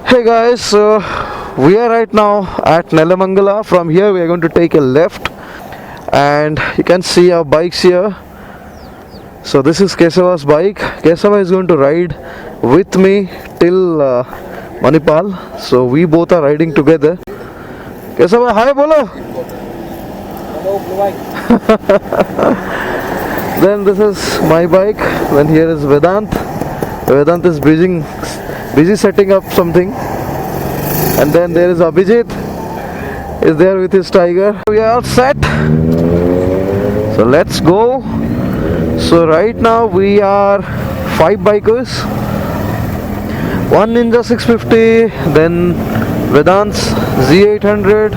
Hey guys, so we are right now at Nelamangala. From here we are going to take a left and you can see our bikes here. So this is Kesava's bike. Kesava is going to ride with me till Manipal. So we both are riding together. Kesava, hi bolo. Hello, blue bike. Then this is my bike. Then here is Vedant. Vedant is busy setting up something. And then there is Abhijit is there with his tiger. We are all set. So let's go. So right now we are 5 bikers. One Ninja 650, then Vedant's Z800,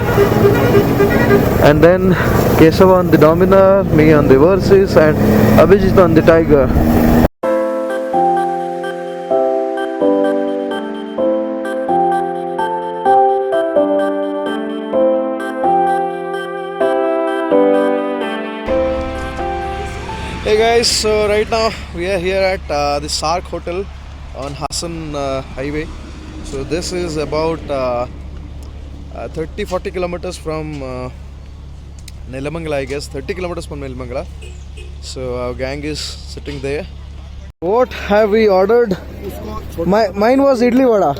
and then Kesava on the Dominar, me on the Versys, and Abhijit on the Tiger. Hey guys, so right now we are here at the Sark Hotel on Hassan Highway. So this is about 30-40 kilometers from Nelamangala, I guess. 30 kilometers from Nelamangala. So our gang is sitting there. What have we ordered? Mine was idli vada.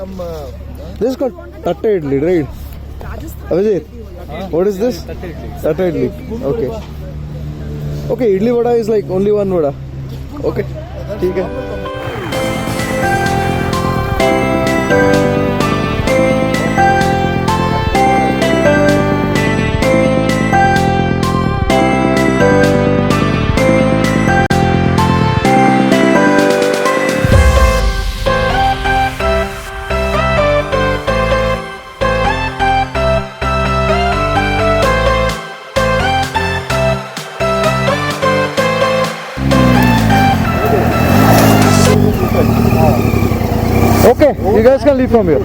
This is called tatta idli, right? Abhijit, what is this? Tatta idli. Okay. Okay, idli vada is like only one vada. Okay, ठीक है. Okay, you guys can leave from here.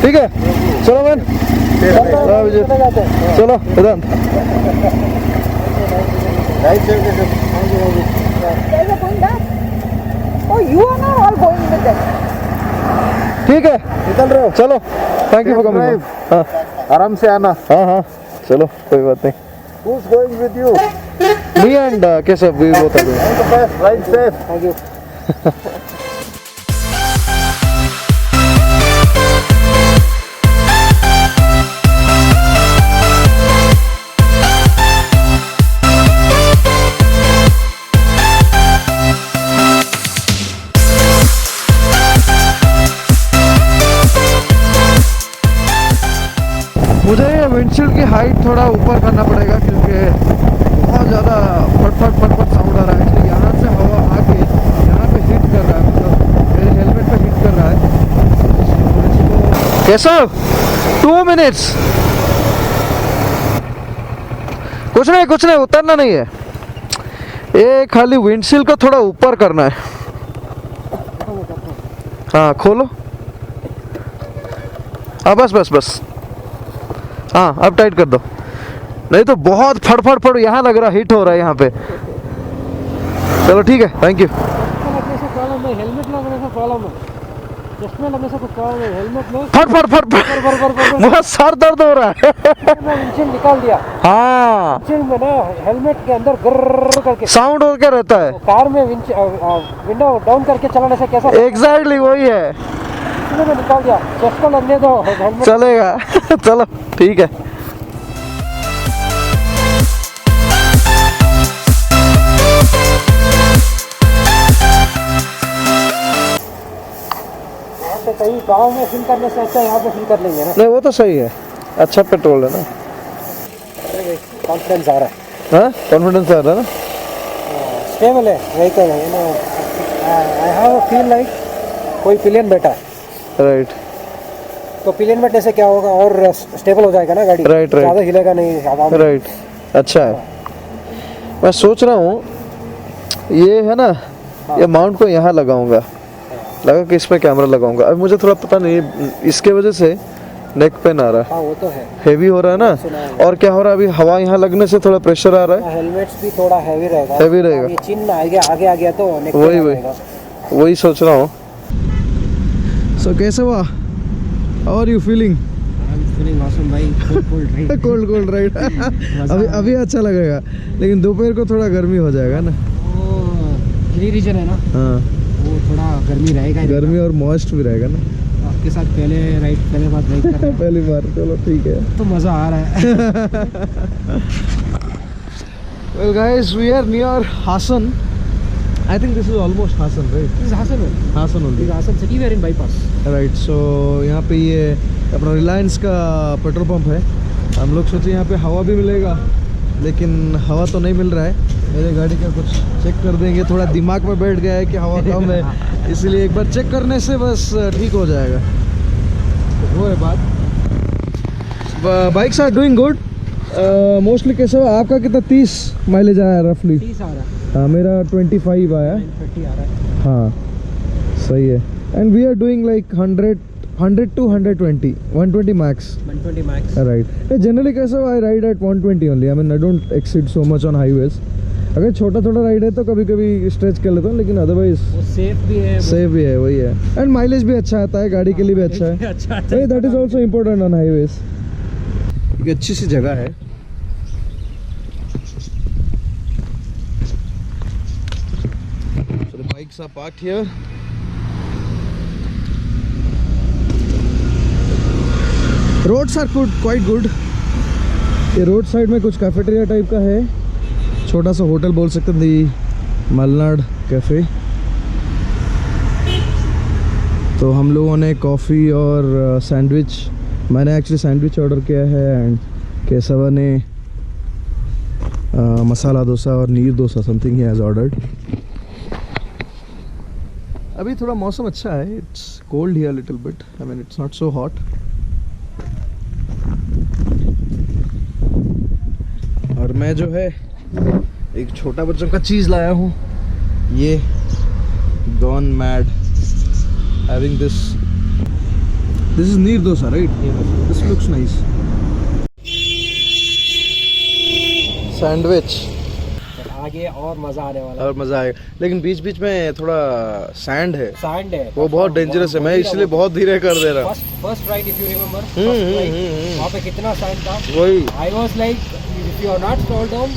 ठीक है, चलो man. चलो वेदांत. Oh, you are not all going with them. ठीक है, निकल रहे हो. चलो, थैंक यू फॉर कमिंग. हाँ, आराम से आना. हाँ, चलो कोई बात नहीं. Who's going with you? Me and Keshav, we both are going. All the best. Ride safe. Thank you. मुझे ये विंडशील्ड की हाइट थोड़ा ऊपर करना पड़ेगा क्योंकि बहुत ज़्यादा फट साउंड आ रहा है. इसलिए यहाँ से हवा आके यहाँ पे हिट कर रहा है, मतलब मेरे हेलमेट पे हिट कर रहा है. कैसा 2 मिनट्स. कुछ नहीं उतरना नहीं है. ये खाली विंडशील्ड को थोड़ा ऊपर करना है. हाँ खोलो. हाँ बस. हाँ अब टाइट कर दो. नहीं तो बहुत फड़ यहाँ लग रहा हिट हो रहा है यहाँ पे. चलो ठीक है, थैंक यू. हेलमेट लगने से प्रॉब्लम है. चश्मे लगने से कुछ प्रॉब्लम है. हेलमेट में फड़ बहुत सर दर्द हो रहा है. मैं इंजन निकाल दिया. हाँ इंजन में ना हेलमेट के अंदर गर्र करके साउंड हो क्या रहता है. कार में विंडो डाउन करके चलाने से कैसा एग्जैक्टली वही है. मैं निकाल दिया. चश्मा लगने दो. चलेगा. चलो ठीक है. कहीं गांव में फिल करने से अच्छा यहाँ पे फिल कर लेंगे ना. नहीं वो तो सही है. अच्छा पेट्रोल है ना. कॉन्फिडेंस आ रहा है. हाँ कॉन्फिडेंस आ रहा है ना. स्टेबल है व्हीकल है. I have a feel like कोई पिलियन बैठा है. राइट. तो पिलियन बैठने से क्या होगा और स्टेबल हो जाएगा ना गाड़ी. राइट ज़्यादा हिलेगा नहीं हवा में. राइट. अच्छा है. मैं सोच रहा हूँ ये है ना, ये माउंट को यहाँ लगाऊंगा. लगा कि इस पे कैमरा लगाऊंगा. अब मुझे थोड़ा पता नहीं इसके वजह से नेक पेन आ रहा है. हाँ वो तो है. हेवी हो रहा है ना. और क्या हो रहा है अभी हवा यहाँ लगने से थोड़ा प्रेशर आ रहा है. हेलमेट्स भी थोड़ा हैवी रहेगा. हैवी रहेगा. ये चिन्ह आगे आ गया तो नेक वही सोच रहा हूँ. So कैसे हुआ? How are you feeling? I'm feeling awesome भाई. Cold right. कोल्ड राइड अभी अच्छा लगेगा, लेकिन दोपहर को थोड़ा गर्मी हो जाएगा ना. वो हिली रीजन है ना, हाँ, वो थोड़ा गर्मी रहेगा ही गर्मी और मॉइस्ट भी रहेगा ना. आपके साथ पहले बार राइड कर रहे हैं. पहली बार, चलो ठीक है. तो मज़ा आ रहा है. Well guys, we are near Hassan. I think this is almost Hassan, right? This is Hassan only. Hassan This only. is Hassan city. We are in bypass. Right. So यहाँ पे ये अपना रिलायंस का पेट्रोल पंप है. हम लोग सोचे यहाँ पे हवा भी मिलेगा, लेकिन हवा तो नहीं मिल रहा है. मेरे गाड़ी का कुछ चेक कर देंगे, थोड़ा दिमाग में बैठ गया है कि हवा कम है, इसलिए एक बार चेक करने से बस ठीक हो जाएगा. वो है बात. Bikes are doing good. Mostly कैसे हुआ आपका? कितना 30 माइलेज आया रफली? 30 आ रहा है. हाँ, मेरा 25 आया. 30 आ रहा है. हाँ सही है. And we are doing like 100 to 120 max. 120 max. Right. Generally कैसा I ride at 120 only. I mean I don't exceed so much on highways. अगर छोटा राइड है तो कभी कभी स्ट्रेच कर लेता हूँ, लेकिन अदरवाइज वो सेफ भी है. वही है. एंड माइलेज भी अच्छा आता है, गाड़ी के लिए भी अच्छा है. अच्छा. That is also important on highways. एक अच्छी सी जगह है. So the bikes are parked here. Roads are quite good. ये रोड साइड में कुछ कैफेटेरिया टाइप का है, छोटा सा होटल बोल सकते हैं, दी मलनाड कैफ़े. तो हम लोगों ने कॉफ़ी और सैंडविच, मैंने एक्चुअली सैंडविच ऑर्डर किया है, एंड केशवा ने मसाला डोसा और नीर dosa something he has ordered. अभी थोड़ा मौसम अच्छा है. It's cold here little bit. I mean it's not so hot. और मैं जो है एक छोटा बच्चों का चीज़ लाया हूँ. ये gone mad having this is neer dosa, right? This looks nice. Sandwich आगे और मज़ा आने वाला है. और मज़ा आएगा, लेकिन बीच बीच में थोड़ा सैंड है. सैंड है, वो बहुत डेंजरस है. मैं इसलिए बहुत धीरे कर दे रहा. First ride if you remember, वहाँ पे कितना सैंड था. वही I was like if you are not slow down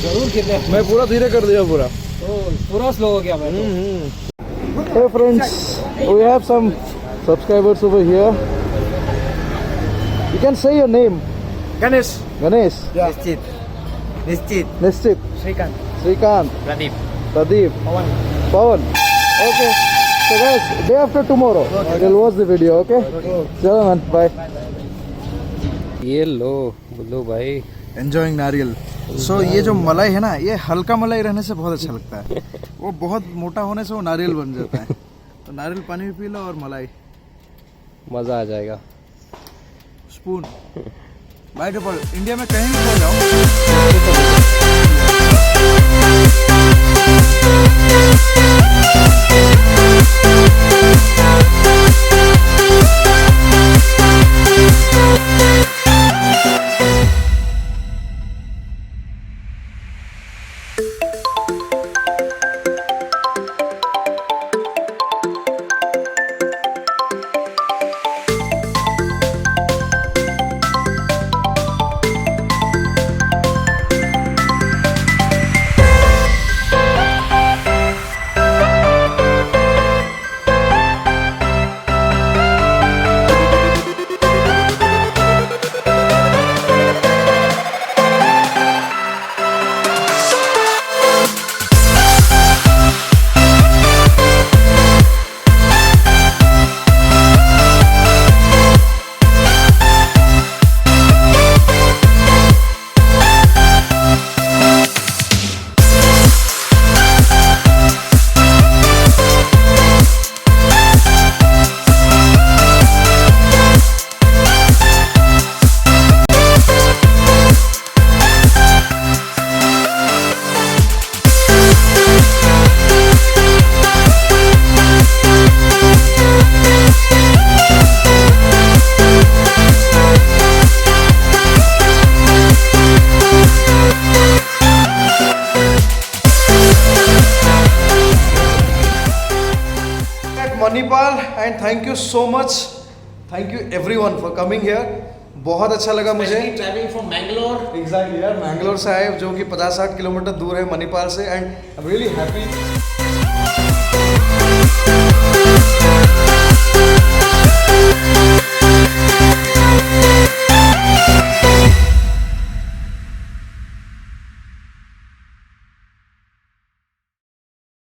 जरूर गिरने. मैं पूरा धीरे कर दिया पूरा. तो पूरा स्लो हो गया मैं तो. Hey friends, we have some subscribers over here. You can say your name. Ganesh. Ganesh. निश्चित. Shrikant. Pradeep. Pradeep. Pawan. Okay. So guys, day after tomorrow, we'll watch the video. Okay. चलो man, bye. ये लो बुल्लू भाई. Enjoying नारियल. So ये जो मलाई है ना, ये हल्का मलाई रहने से बहुत अच्छा लगता है. वो बहुत मोटा होने से वो नारियल बन जाता है. तो नारियल पानी भी पी लो और मलाई. मज़ा आ जाएगा. स्पून. बाय डिफॉल्ट इंडिया में कहीं भी खो जाओ. Manipal and thank you so much, thank you everyone for coming here. बहुत अच्छा लगा मुझे। Travelling from Mangalore. एग्जैक्टली यार, मैंगलोर से आए जो कि 50-60 किलोमीटर दूर है मणिपाल से, and I am really happy.